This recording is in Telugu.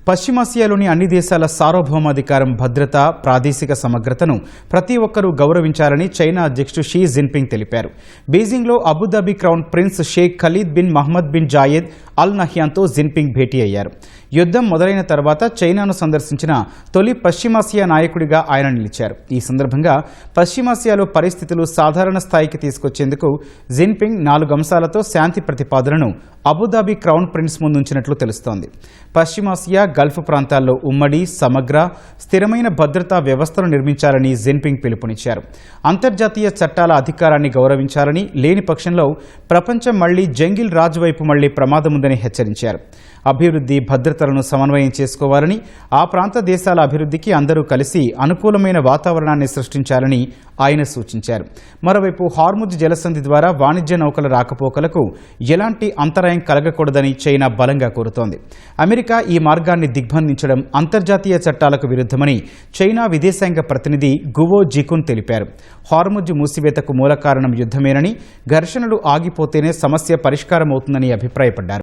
పశ్చిమాసియాలోని అన్ని దేశాల సార్వభౌమాధికారం, భద్రత, ప్రాదేశిక సమగ్రతను ప్రతి ఒక్కరూ గౌరవించాలని చైనా అధ్యక్షుడు షీ జిన్పింగ్ తెలిపారు. బీజింగ్లో Abu Dhabi crown prince Sheikh Khalid bin Mohamed bin Zayed Al నహ్యాన్తో జిన్పింగ్ భేటీ అయ్యారు. యుద్ధం మొదలైన తర్వాత చైనాను సందర్శించిన తొలి పశ్చిమాసియా నాయకుడిగా ఆయన నిలిచారు. ఈ సందర్భంగా పశ్చిమాసియాలో పరిస్థితులు సాధారణ స్థాయికి తీసుకొచ్చేందుకు జిన్పింగ్ 4 అంశాలతో శాంతి ప్రతిపాదనను అబుదాబి క్రౌన్ ప్రిన్స్ ముందుంచినట్లు తెలుస్తోంది. పశ్చిమాసియా, గల్ఫ్ ప్రాంతాల్లో ఉమ్మడి, సమగ్ర, స్థిరమైన భద్రతా వ్యవస్థను నిర్మించాలని జిన్పింగ్ పిలుపునిచ్చారు. అంతర్జాతీయ చట్టాల అధికారాన్ని గౌరవించాలని, లేని పక్షంలో ప్రపంచం మళ్లీ జంగిల్ రాజ్ వైపు మళ్లీ ప్రమాదముందని హెచ్చరించారు. అభివృద్ధి, భద్రతలను సమన్వయం చేసుకోవాలని, ఆ ప్రాంత దేశాల అభివృద్ధికి అందరూ కలిసి అనుకూలమైన వాతావరణాన్ని సృష్టించాలని ఆయన సూచించారు. మరోవైపు హార్ముజ్ జలసంధి ద్వారా వాణిజ్య నౌకల రాకపోకలకు ఎలాంటి అంతరాయం కలగకూడదని చైనా బలంగా కోరుతోంది. అమెరికా ఈ మార్గాన్ని దిగ్బంధించడం అంతర్జాతీయ చట్టాలకు విరుద్ధమని చైనా విదేశాంగ ప్రతినిధి గువో జికున్ తెలిపారు. హార్ముజ్ మూసివేతకు మూల కారణం యుద్ధమేనని, ఘర్షణలు ఆగిపోతేనే సమస్య పరిష్కారమవుతుందని అభిప్రాయపడ్డారు.